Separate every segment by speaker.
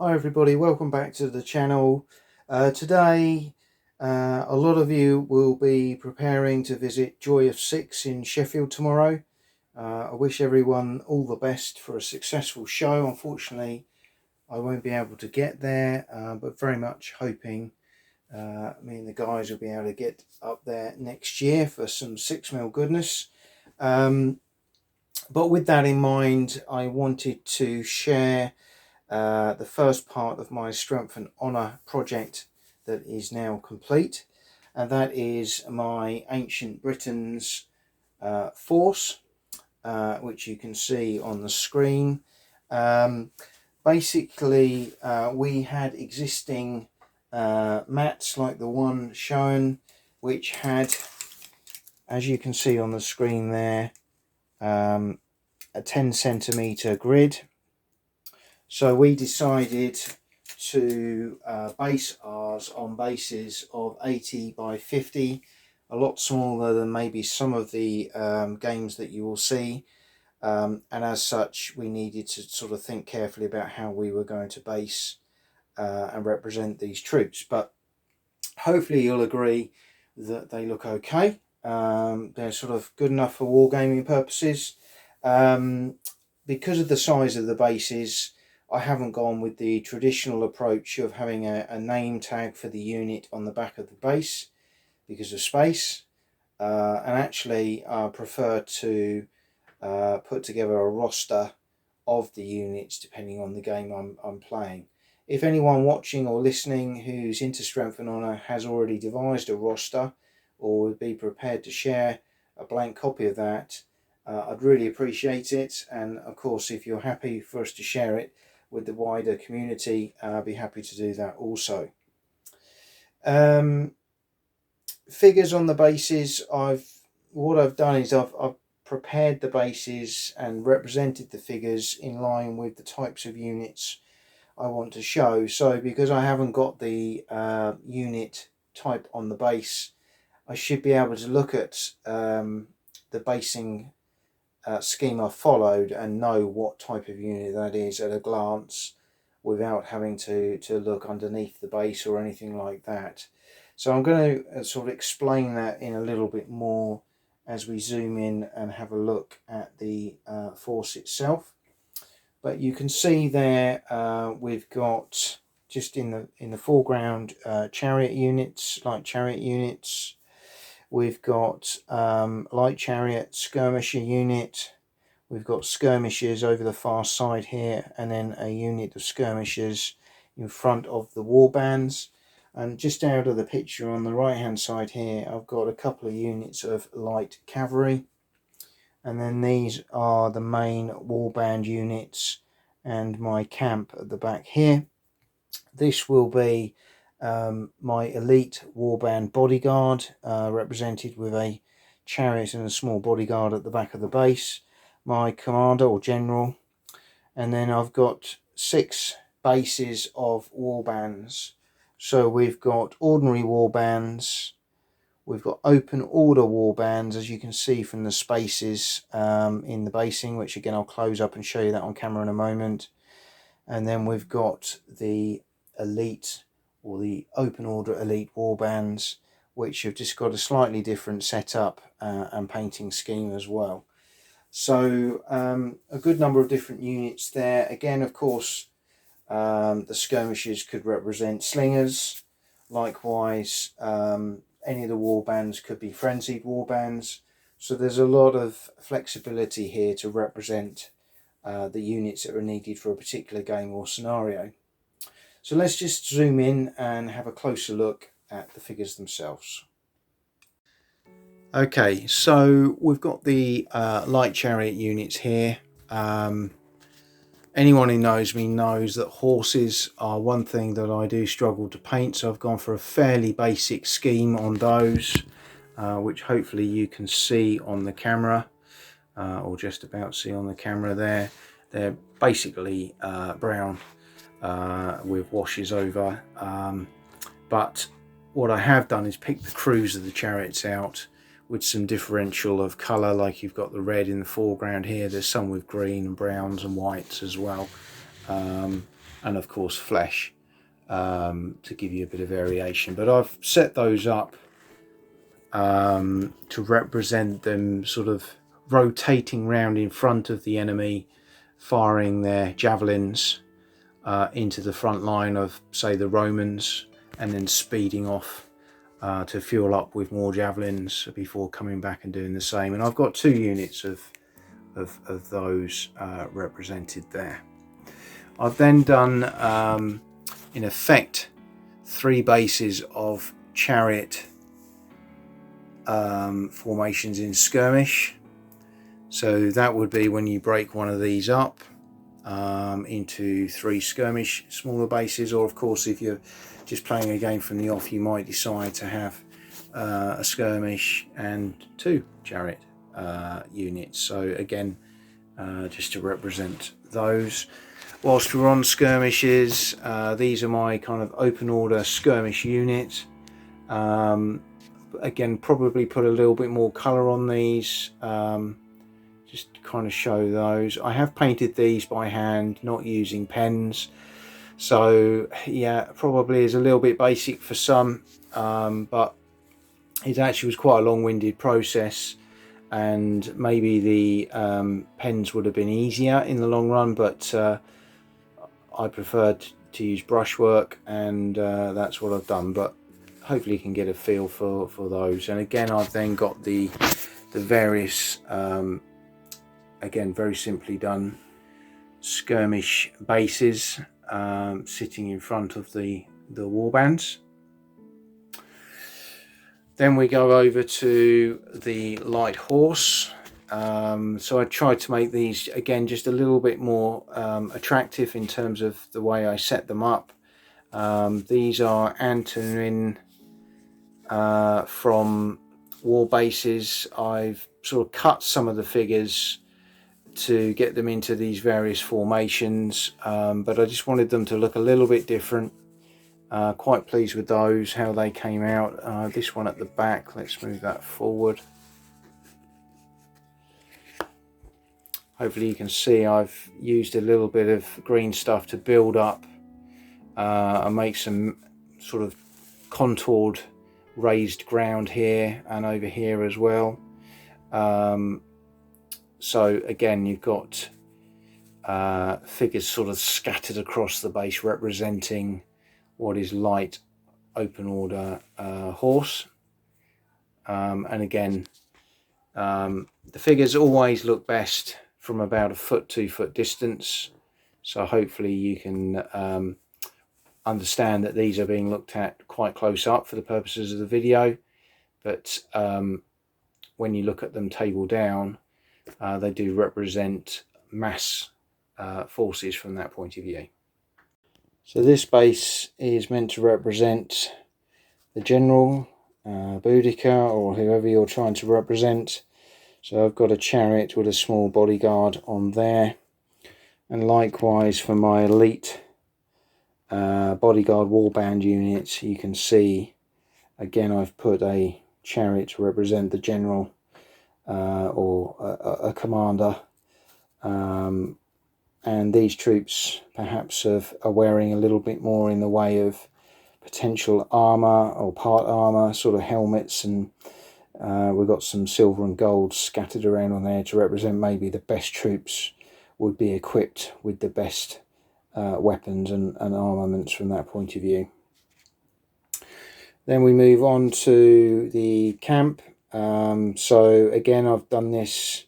Speaker 1: Hi everybody, welcome back to the channel. Today a lot of you will be preparing to visit Joy of Six in Sheffield tomorrow. I wish everyone all the best for a successful show. Unfortunately I won't be able to get there, but very much hoping me and the guys will be able to get up there next year for some 6mm goodness. But with that in mind, I wanted to share the first part of my Strength&Honour project that is now complete, and that is my Ancient Britons force, which you can see on the screen. Basically, we had existing mats like the one shown, which had, as you can see on the screen there, a 10cm grid. So we decided to base ours on bases of 80 by 50, a lot smaller than maybe some of the games that you will see, and as such we needed to sort of think carefully about how we were going to base and represent these troops. But hopefully you'll agree that they look okay. They're sort of good enough for wargaming purposes. Because of the size of the bases, I haven't gone with the traditional approach of having a name tag for the unit on the back of the base because of space, and actually I prefer to put together a roster of the units depending on the game I'm playing. If anyone watching or listening who's into Strength&Honour has already devised a roster or would be prepared to share a blank copy of that, I'd really appreciate it. And of course, if you're happy for us to share it with the wider community, I'll be happy to do that also. Figures on the bases, what I've done is I've prepared the bases and represented the figures in line with the types of units I want to show. So because I haven't got the unit type on the base, I should be able to look at the basing scheme I followed and know what type of unit that is at a glance without having to look underneath the base or anything like that. So I'm going to sort of explain that in a little bit more as we zoom in and have a look at the force itself. But you can see there we've got just in the foreground chariot units, light chariot units. We've got light chariot skirmisher unit. We've got skirmishers over the far side here, and then a unit of skirmishers in front of the warbands. And just out of the picture on the right hand side here, I've got a couple of units of light cavalry. And then these are the main warband units and my camp at the back here. This will be my elite warband bodyguard, represented with a chariot and a small bodyguard at the back of the base, my commander or general, and then I've got 6 bases of warbands. So we've got ordinary warbands, we've got open order warbands, as you can see from the spaces in the basing, which again I'll close up and show you that on camera in a moment. And then we've got the elite or the open order elite warbands, which have just got a slightly different setup and painting scheme as well. So a good number of different units there. Again, of course, the skirmishers could represent slingers. Likewise, any of the warbands could be frenzied warbands. So there's a lot of flexibility here to represent the units that are needed for a particular game or scenario. So let's just zoom in and have a closer look at the figures themselves. Okay, so we've got the light chariot units here. Anyone who knows me knows that horses are one thing that I do struggle to paint, so I've gone for a fairly basic scheme on those, which hopefully you can see on the camera, or just about see on the camera there. They're basically brown with washes over, but what I have done is pick the crews of the chariots out with some differential of colour, like you've got the red in the foreground here. There's some with green and browns and whites as well, and and of course flesh, to give you a bit of variation. But I've set those up to represent them sort of rotating round in front of the enemy, firing their javelins into the front line of, say, the Romans, and then speeding off to fuel up with more javelins before coming back and doing the same. And I've got 2 units of those represented there. I've then done in effect 3 bases of chariot formations in skirmish. So that would be when you break one of these up into 3 skirmish smaller bases, or of course if you're just playing a game from the off, you might decide to have a skirmish and 2 chariot units. So again, just to represent those. Whilst we're on skirmishes, these are my kind of open order skirmish units. Again, probably put a little bit more colour on these, just to kind of show those. I have painted these by hand, not using pens, so yeah, probably is a little bit basic for some, but it actually was quite a long-winded process, and maybe the pens would have been easier in the long run, but I preferred to use brushwork, and that's what I've done. But hopefully you can get a feel for those. And again, I've then got the various again, very simply done skirmish bases sitting in front of the warbands. Then we go over to the light horse. So I tried to make these again just a little bit more attractive in terms of the way I set them up. These are Antonin from Warbases. I've sort of cut some of the figures to get them into these various formations, but I just wanted them to look a little bit different. Quite pleased with those, how they came out. This one at the back, let's move that forward. Hopefully you can see I've used a little bit of green stuff to build up and make some sort of contoured raised ground here and over here as well. So again, you've got figures sort of scattered across the base representing what is light open order horse. And again, the figures always look best from about a 1-2 foot distance, so hopefully you can understand that these are being looked at quite close up for the purposes of the video, but when you look at them table down, they do represent mass forces from that point of view. So this base is meant to represent the general, Boudica, or whoever you're trying to represent. So I've got a chariot with a small bodyguard on there, and likewise for my elite bodyguard warband units, you can see again I've put a chariot to represent the general or a commander, and these troops perhaps are wearing a little bit more in the way of potential armour or part armour, sort of helmets, and we've got some silver and gold scattered around on there to represent maybe the best troops would be equipped with the best weapons and armaments from that point of view. Then we move on to the camp. So again, I've done this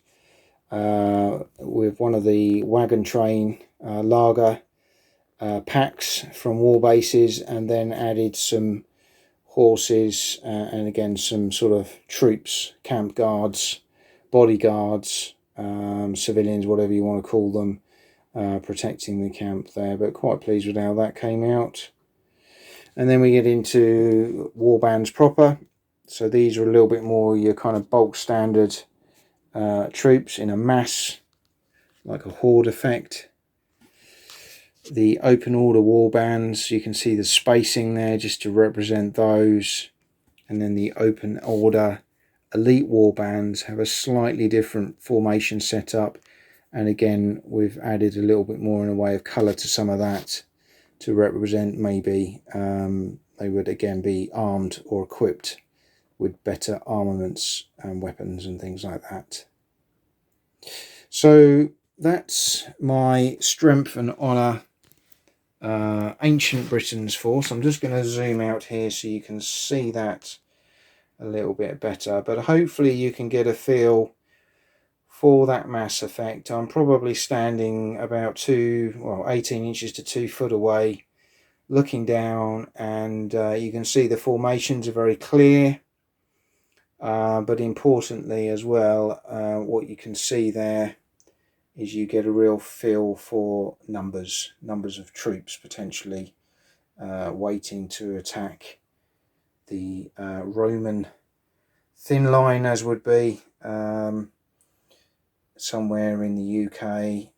Speaker 1: with one of the wagon train lager packs from Warbases, and then added some horses and again some sort of troops, camp guards, bodyguards, civilians, whatever you want to call them, protecting the camp there. But quite pleased with how that came out. And then we get into warbands proper. So these are a little bit more your kind of bulk standard troops in a mass, like a horde effect. The open order warbands, you can see the spacing there just to represent those. And then the open order elite warbands have a slightly different formation setup, and again we've added a little bit more in a way of colour to some of that. to represent maybe they would again be armed or equipped with better armaments and weapons and things like that. So that's my Strength and Honour Ancient Britain's force. I'm just going to zoom out here so you can see that a little bit better, but hopefully you can get a feel for that mass effect. I'm probably standing about 18 inches to 2 foot away, looking down, and you can see the formations are very clear, but importantly as well, what you can see there is you get a real feel for numbers of troops potentially waiting to attack the Roman thin line, as would be somewhere in the UK,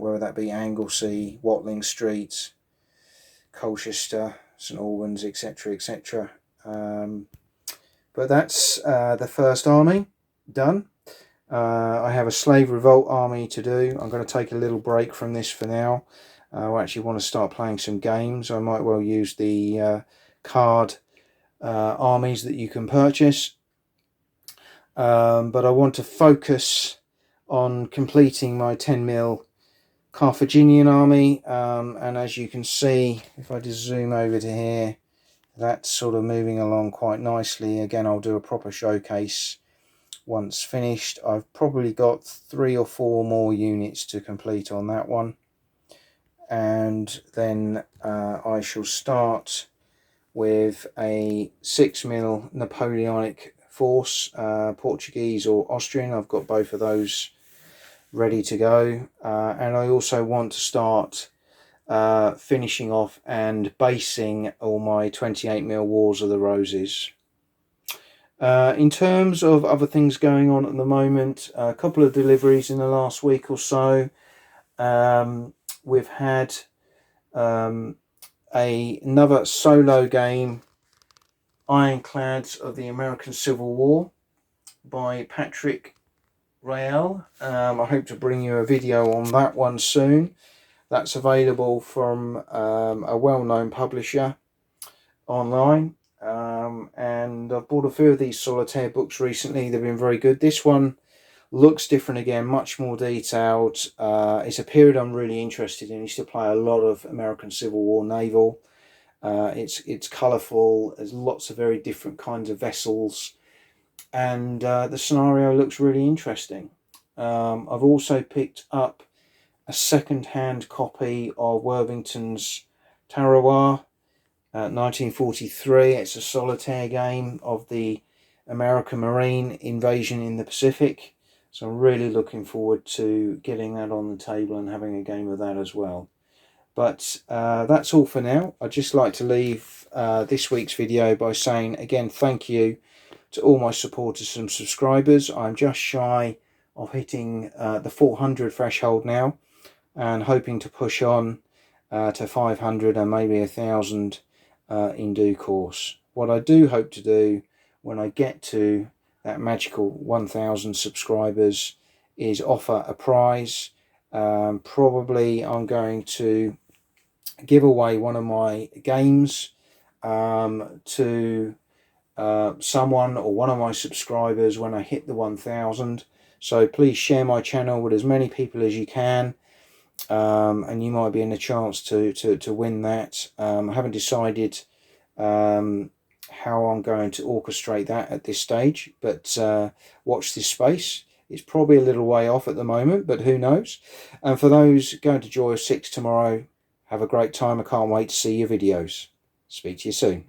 Speaker 1: whether that be Anglesey, Watling Street, Colchester, St Albans, etc, etc. But that's the first army done. I have a slave revolt army to do. I'm going to take a little break from this for now. I actually want to start playing some games. I might well use the card armies that you can purchase. But I want to focus on completing my 10mm Carthaginian army. And as you can see, if I just zoom over to here, that's sort of moving along quite nicely. Again, I'll do a proper showcase once finished. I've probably got 3 or 4 more units to complete on that one, and then I shall start with a 6mm Napoleonic force, Portuguese or Austrian. I've got both of those ready to go, and I also want to start finishing off and basing all my 28mm Wars of the Roses. In terms of other things going on at the moment, a couple of deliveries in the last week or so. We've had another solo game, Ironclads of the American Civil War, by Patrick Rael. I hope to bring you a video on that one soon. That's available from a well-known publisher online. And I've bought a few of these solitaire books recently. They've been very good. This one looks different again, much more detailed. It's a period I'm really interested in. I used to play a lot of American Civil War naval. It's colourful. There's lots of very different kinds of vessels, and the scenario looks really interesting. I've also picked up a second-hand copy of Worthington's Tarawa, 1943. It's a solitaire game of the American Marine invasion in the Pacific, so I'm really looking forward to getting that on the table and having a game of that as well. But that's all for now. I'd just like to leave this week's video by saying again thank you to all my supporters and subscribers. I'm just shy of hitting the 400 threshold now, and hoping to push on to 500 and maybe 1,000 in due course. What I do hope to do when I get to that magical 1,000 subscribers is offer a prize. Probably I'm going to give away one of my games to someone or one of my subscribers when I hit the 1,000. So please share my channel with as many people as you can, and you might be in a chance to win that. I haven't decided how I'm going to orchestrate that at this stage, but watch this space. It's probably a little way off at the moment, but who knows. And for those going to Joy of 6 tomorrow, have a great time. I can't wait to see your videos. Speak to you soon.